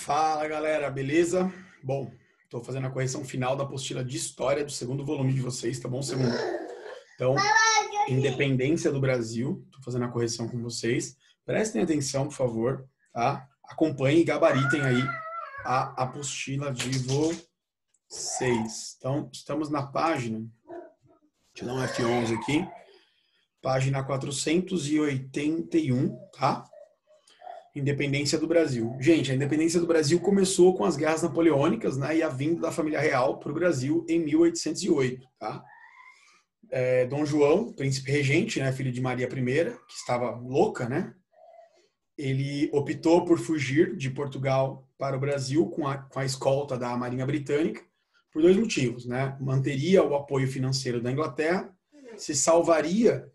Fala galera, beleza? Bom, estou fazendo a correção final da apostila de história do segundo volume de vocês, tá bom? Segundo. Então, independência do Brasil, estou fazendo a correção com vocês. Prestem atenção, por favor, tá? Acompanhem e gabaritem aí a apostila de vocês. Então, estamos na página, deixa eu dar um F11 aqui, página 481, tá? Independência do Brasil. Gente, a independência do Brasil começou com as guerras napoleônicas, né, e a vinda da família real para o Brasil em 1808. Tá? Dom João, príncipe regente, né, filho de Maria I, que estava louca, né, ele optou por fugir de Portugal para o Brasil com a escolta da Marinha Britânica por dois motivos. Né? Manteria o apoio financeiro da Inglaterra, se salvaria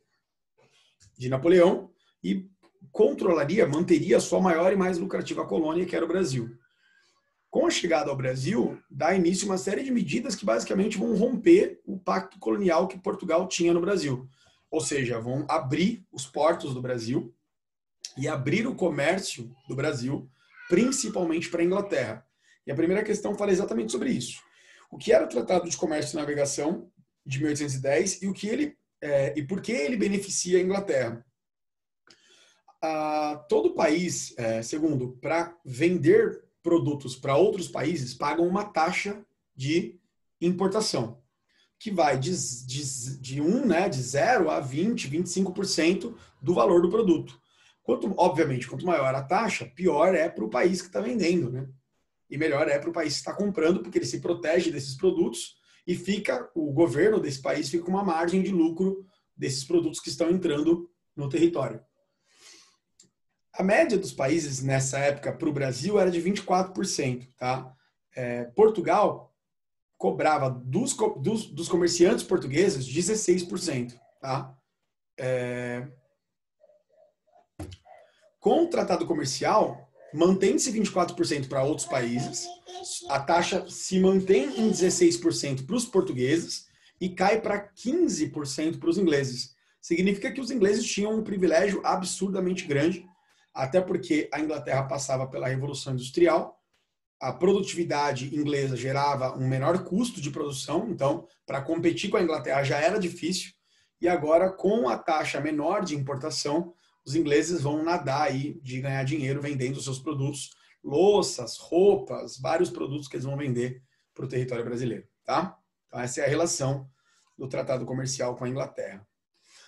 de Napoleão e manteria a sua maior e mais lucrativa colônia, que era o Brasil. Com a chegada ao Brasil, dá início uma série de medidas que basicamente vão romper o pacto colonial que Portugal tinha no Brasil. Ou seja, vão abrir os portos do Brasil e abrir o comércio do Brasil, principalmente para a Inglaterra. E a primeira questão fala exatamente sobre isso. O que era o Tratado de Comércio e Navegação de 1810 e por que ele beneficia a Inglaterra? Todo país, segundo, para vender produtos para outros países, pagam uma taxa de importação, que vai de 0 a 20, 25% do valor do produto. Obviamente, quanto maior a taxa, pior é para o país que está vendendo, né? E melhor é para o país que está comprando, porque ele se protege desses produtos e o governo desse país fica com uma margem de lucro desses produtos que estão entrando no território. A média dos países nessa época para o Brasil era de 24%. Tá? Portugal cobrava dos comerciantes portugueses 16%. Tá? Com o tratado comercial, mantém-se 24% para outros países, a taxa se mantém em 16% para os portugueses e cai para 15% para os ingleses. Significa que os ingleses tinham um privilégio absurdamente grande, até porque a Inglaterra passava pela Revolução Industrial, a produtividade inglesa gerava um menor custo de produção, então, para competir com a Inglaterra já era difícil, e agora, com a taxa menor de importação, os ingleses vão nadar aí de ganhar dinheiro vendendo seus produtos, louças, roupas, vários produtos que eles vão vender para o território brasileiro. Tá? Então, essa é a relação do Tratado Comercial com a Inglaterra.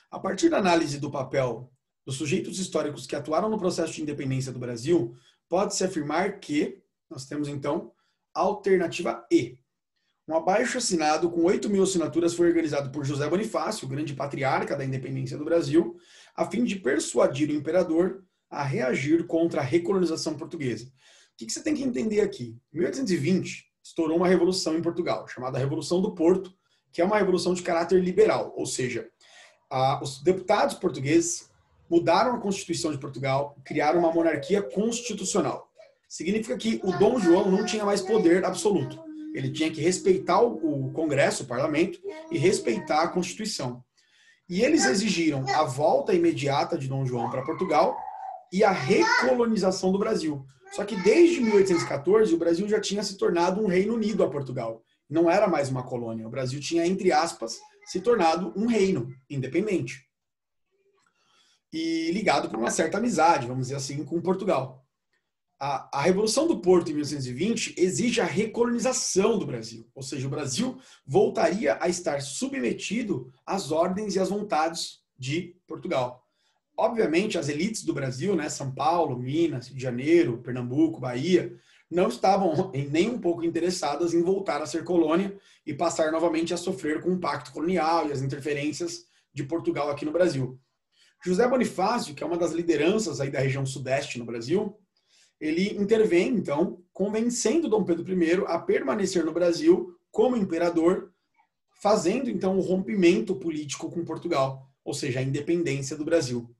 A partir da análise do papel dos sujeitos históricos que atuaram no processo de independência do Brasil, pode-se afirmar que, nós temos então, a alternativa E. Um abaixo-assinado com 8.000 assinaturas foi organizado por José Bonifácio, o grande patriarca da independência do Brasil, a fim de persuadir o imperador a reagir contra a recolonização portuguesa. O que você tem que entender aqui? Em 1820, estourou uma revolução em Portugal, chamada Revolução do Porto, que é uma revolução de caráter liberal, ou seja, os deputados portugueses mudaram a Constituição de Portugal, criaram uma monarquia constitucional. Significa que o Dom João não tinha mais poder absoluto. Ele tinha que respeitar o Congresso, o Parlamento, e respeitar a Constituição. E eles exigiram a volta imediata de Dom João para Portugal e a recolonização do Brasil. Só que desde 1814, o Brasil já tinha se tornado um Reino Unido a Portugal. Não era mais uma colônia. O Brasil tinha, entre aspas, se tornado um reino independente. E ligado por uma certa amizade, vamos dizer assim, com Portugal. A Revolução do Porto, em 1820, exige a recolonização do Brasil. Ou seja, o Brasil voltaria a estar submetido às ordens e às vontades de Portugal. Obviamente, as elites do Brasil, né, São Paulo, Minas, Rio de Janeiro, Pernambuco, Bahia, não estavam nem um pouco interessadas em voltar a ser colônia e passar novamente a sofrer com o pacto colonial e as interferências de Portugal aqui no Brasil. José Bonifácio, que é uma das lideranças aí da região sudeste no Brasil, ele intervém, então, convencendo Dom Pedro I a permanecer no Brasil como imperador, fazendo, então, o rompimento político com Portugal, ou seja, a independência do Brasil.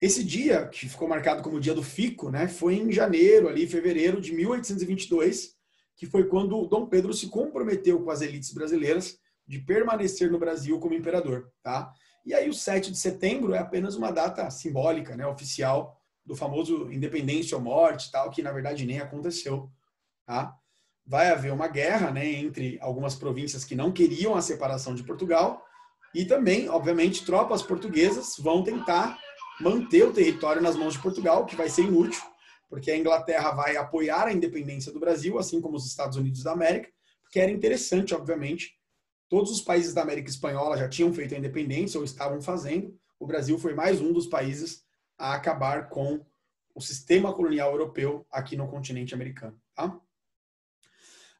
Esse dia, que ficou marcado como o dia do fico, né, foi em janeiro, fevereiro de 1822, que foi quando Dom Pedro se comprometeu com as elites brasileiras de permanecer no Brasil como imperador. Tá? E aí o 7 de setembro é apenas uma data simbólica, né, oficial, do famoso independência ou morte, tal, que na verdade nem aconteceu, tá? Vai haver uma guerra, né, entre algumas províncias que não queriam a separação de Portugal e também, obviamente, tropas portuguesas vão tentar manter o território nas mãos de Portugal, que vai ser inútil, porque a Inglaterra vai apoiar a independência do Brasil, assim como os Estados Unidos da América, porque era interessante, obviamente. Todos os países da América Espanhola já tinham feito a independência ou estavam fazendo. O Brasil foi mais um dos países a acabar com o sistema colonial europeu aqui no continente americano. Tá?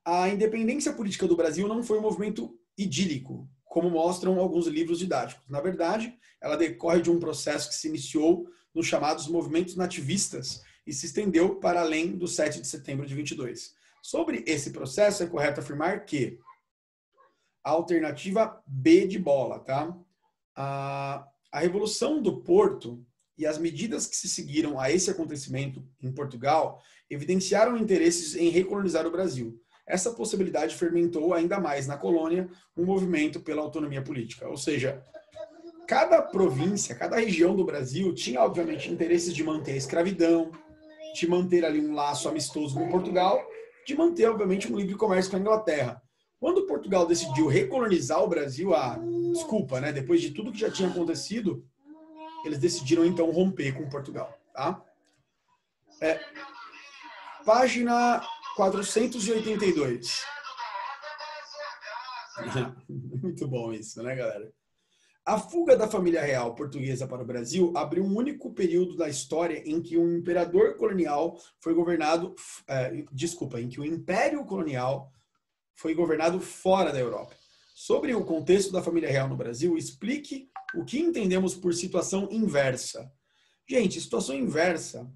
A independência política do Brasil não foi um movimento idílico, como mostram alguns livros didáticos. Na verdade, ela decorre de um processo que se iniciou nos chamados movimentos nativistas e se estendeu para além do 7 de setembro de 22. Sobre esse processo, é correto afirmar que a alternativa B de bola, tá? A Revolução do Porto e as medidas que se seguiram a esse acontecimento em Portugal evidenciaram interesses em recolonizar o Brasil. Essa possibilidade fermentou ainda mais na colônia um movimento pela autonomia política. Ou seja, cada província, cada região do Brasil tinha, obviamente, interesses de manter a escravidão, de manter ali um laço amistoso com Portugal, de manter, obviamente, um livre comércio com a Inglaterra. Quando Portugal decidiu recolonizar o Brasil, desculpa, né? Depois de tudo que já tinha acontecido, eles decidiram então romper com Portugal, tá? Página 482. Muito bom isso, né, galera? A fuga da família real portuguesa para o Brasil abriu um único período da história em que um imperador colonial foi governado, em que o império colonial foi governado fora da Europa. Sobre o contexto da família real no Brasil, explique o que entendemos por situação inversa. Gente, situação inversa,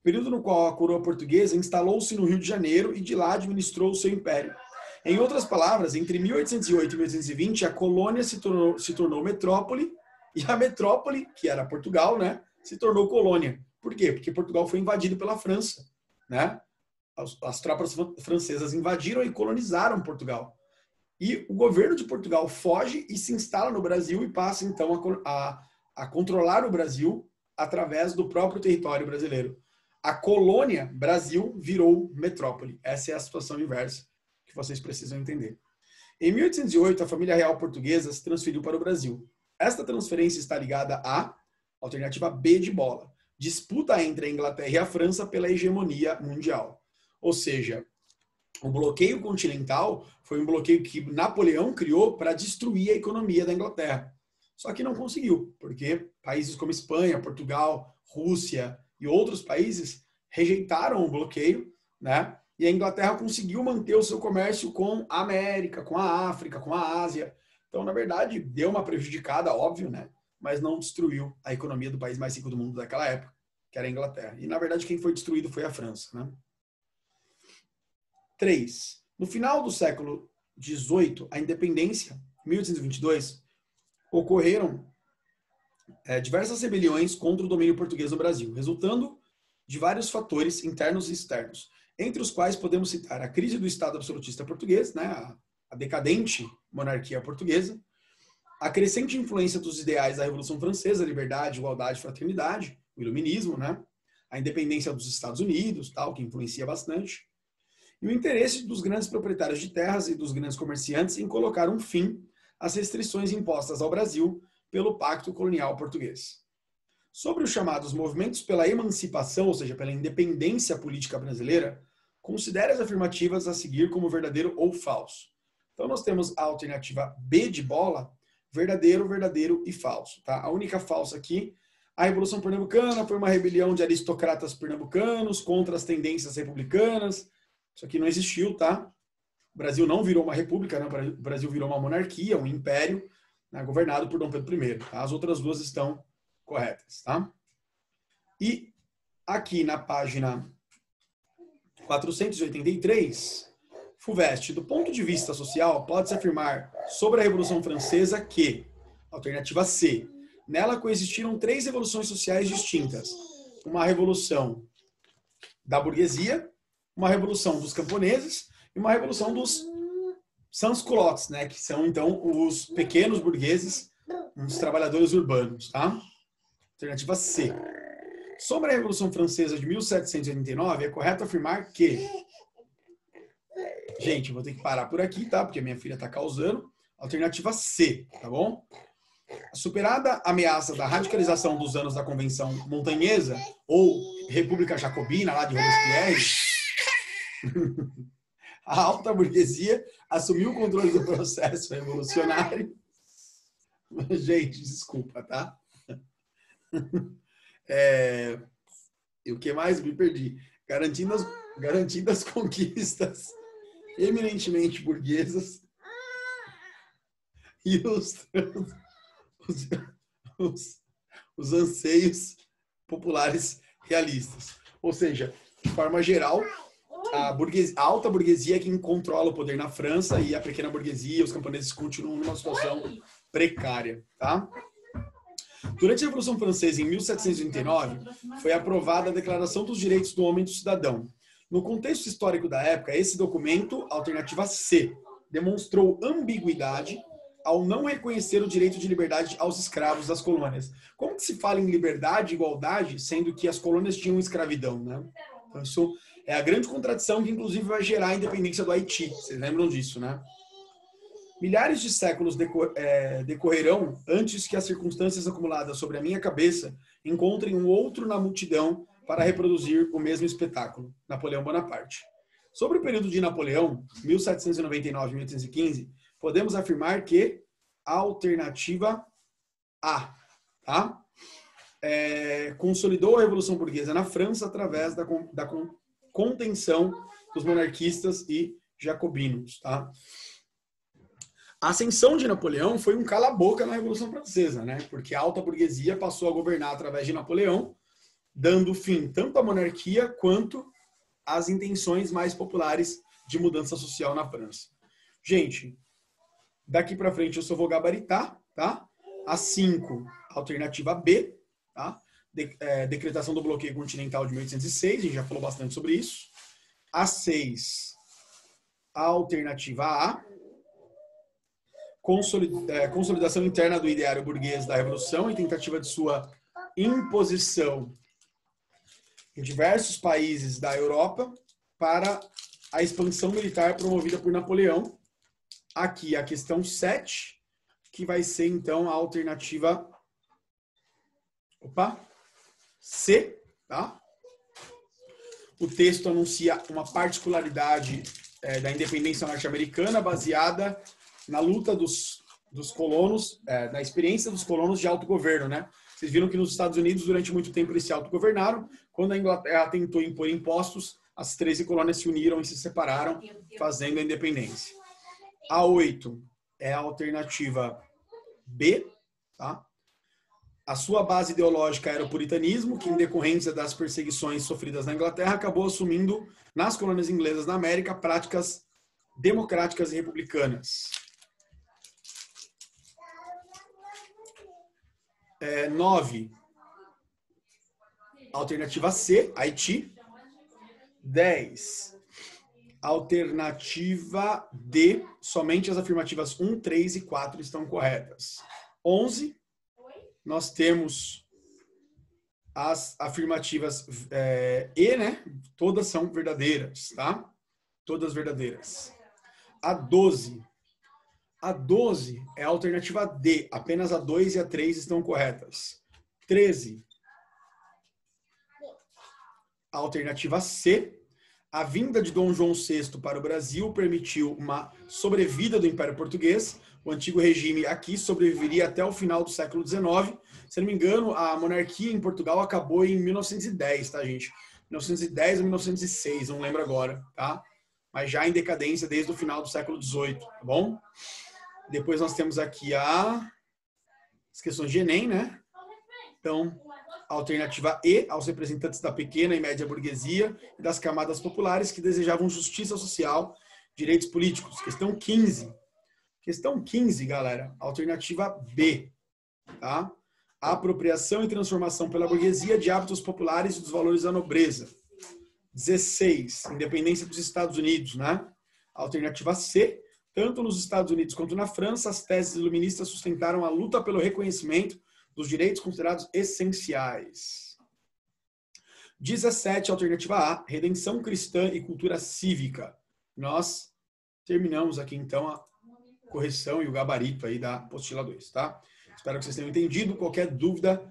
período no qual a coroa portuguesa instalou-se no Rio de Janeiro e de lá administrou o seu império. Em outras palavras, entre 1808 e 1820, a colônia se tornou metrópole e a metrópole, que era Portugal, né, se tornou colônia. Por quê? Porque Portugal foi invadido pela França, né? As tropas francesas invadiram e colonizaram Portugal. E o governo de Portugal foge e se instala no Brasil e passa, então, a controlar o Brasil através do próprio território brasileiro. A colônia Brasil virou metrópole. Essa é a situação inversa que vocês precisam entender. Em 1808, a família real portuguesa se transferiu para o Brasil. Esta transferência está ligada à alternativa B de bola, disputa entre a Inglaterra e a França pela hegemonia mundial. Ou seja, o bloqueio continental foi um bloqueio que Napoleão criou para destruir a economia da Inglaterra. Só que não conseguiu, porque países como Espanha, Portugal, Rússia e outros países rejeitaram o bloqueio, né? E a Inglaterra conseguiu manter o seu comércio com a América, com a África, com a Ásia. Então, na verdade, deu uma prejudicada, óbvio, né? Mas não destruiu a economia do país mais rico do mundo daquela época, que era a Inglaterra. E, na verdade, quem foi destruído foi a França, né? 3. No final do século XVIII, a independência, 1822, ocorreram diversas rebeliões contra o domínio português no Brasil, resultando de vários fatores internos e externos, entre os quais podemos citar a crise do Estado absolutista português, né, a decadente monarquia portuguesa, a crescente influência dos ideais da Revolução Francesa, liberdade, igualdade, fraternidade, o iluminismo, né, a independência dos Estados Unidos, tal, que influencia bastante, e o interesse dos grandes proprietários de terras e dos grandes comerciantes em colocar um fim às restrições impostas ao Brasil pelo Pacto Colonial Português. Sobre os chamados movimentos pela emancipação, ou seja, pela independência política brasileira, considere as afirmativas a seguir como verdadeiro ou falso. Então, nós temos a alternativa B de bola, verdadeiro, verdadeiro e falso. Tá? A única falsa aqui, a Revolução Pernambucana foi uma rebelião de aristocratas pernambucanos contra as tendências republicanas. Isso aqui não existiu, tá? O Brasil não virou uma república, né? O Brasil virou uma monarquia, um império, né? Governado por Dom Pedro I. Tá? As outras duas estão corretas, tá? E aqui na página 483, Fuvest, do ponto de vista social, pode-se afirmar sobre a Revolução Francesa que, alternativa C, nela coexistiram 3 revoluções sociais distintas. Uma revolução da burguesia, uma revolução dos camponeses e uma revolução dos sans-culottes, né, que são, então, os pequenos burgueses, os trabalhadores urbanos, tá? Alternativa C. Sobre a Revolução Francesa de 1789, é correto afirmar que Gente, eu vou ter que parar por aqui, tá? Porque a minha filha tá causando. Alternativa C, tá bom? Superada a ameaça da radicalização dos anos da Convenção Montanhesa, ou República Jacobina, lá de Robespierre, a alta burguesia assumiu o controle do processo revolucionário. Gente, desculpa, tá? E o que mais? Me perdi. Garantindo as conquistas eminentemente burguesas e os anseios populares realistas. Ou seja, de forma geral, a alta burguesia é quem controla o poder na França e a pequena burguesia, os camponeses continuam numa situação precária, tá? Durante a Revolução Francesa, em 1789, foi aprovada a Declaração dos Direitos do Homem e do Cidadão. No contexto histórico da época, esse documento, alternativa C, demonstrou ambiguidade ao não reconhecer o direito de liberdade aos escravos das colônias. Como que se fala em liberdade e igualdade, sendo que as colônias tinham escravidão, né? Então, isso é a grande contradição que, inclusive, vai gerar a independência do Haiti. Vocês lembram disso, né? Milhares de séculos decorrerão antes que as circunstâncias acumuladas sobre a minha cabeça encontrem um outro na multidão para reproduzir o mesmo espetáculo. Napoleão Bonaparte. Sobre o período de Napoleão, 1799-1815, podemos afirmar que a alternativa A, tá? Consolidou a Revolução Burguesa na França através da contenção dos monarquistas e jacobinos, tá? A ascensão de Napoleão foi um cala-boca na Revolução Francesa, né? Porque a alta burguesia passou a governar através de Napoleão, dando fim tanto à monarquia quanto às intenções mais populares de mudança social na França. Gente, daqui para frente eu só vou gabaritar, tá? A 5, alternativa B, tá? Decretação do bloqueio continental de 1806, a gente já falou bastante sobre isso. A 6, alternativa A, consolidação interna do ideário burguês da Revolução e tentativa de sua imposição em diversos países da Europa para a expansão militar promovida por Napoleão. Aqui a questão 7, que vai ser então a alternativa C, tá? O texto anuncia uma particularidade da independência norte-americana baseada na luta dos colonos, na experiência dos colonos de autogoverno, né? Vocês viram que nos Estados Unidos, durante muito tempo, eles se autogovernaram. Quando a Inglaterra tentou impor impostos, as 13 colônias se uniram e se separaram, fazendo a independência. A 8 é a alternativa B, tá? A sua base ideológica era o puritanismo, que, em decorrência das perseguições sofridas na Inglaterra, acabou assumindo, nas colônias inglesas na América, práticas democráticas e republicanas. 9, alternativa C, Haiti. 10, alternativa D, somente as afirmativas 1, 3 e 4 estão corretas. 11, nós temos as afirmativas E, né? Todas são verdadeiras, tá? Todas verdadeiras. A 12 é a alternativa D. Apenas a 2 e a 3 estão corretas. 13. A alternativa C. A vinda de Dom João VI para o Brasil permitiu uma sobrevida do Império Português. O antigo regime aqui sobreviveria até o final do século XIX. Se não me engano, a monarquia em Portugal acabou em 1910, tá, gente? 1910 ou 1906, não lembro agora, tá? Mas já em decadência desde o final do século XVIII, tá bom? Depois nós temos aqui as questões de Enem, né? Então, a alternativa E, aos representantes da pequena e média burguesia e das camadas populares que desejavam justiça social, direitos políticos. Questão 15. Questão 15, galera, alternativa B, tá? A apropriação e transformação pela burguesia de hábitos populares e dos valores da nobreza. 16, independência dos Estados Unidos, né? Alternativa C. Tanto nos Estados Unidos quanto na França, as teses iluministas sustentaram a luta pelo reconhecimento dos direitos considerados essenciais. 17, alternativa A, redenção cristã e cultura cívica. Nós terminamos aqui, então, a correção e o gabarito aí da apostila 2, tá? Espero que vocês tenham entendido. Qualquer dúvida,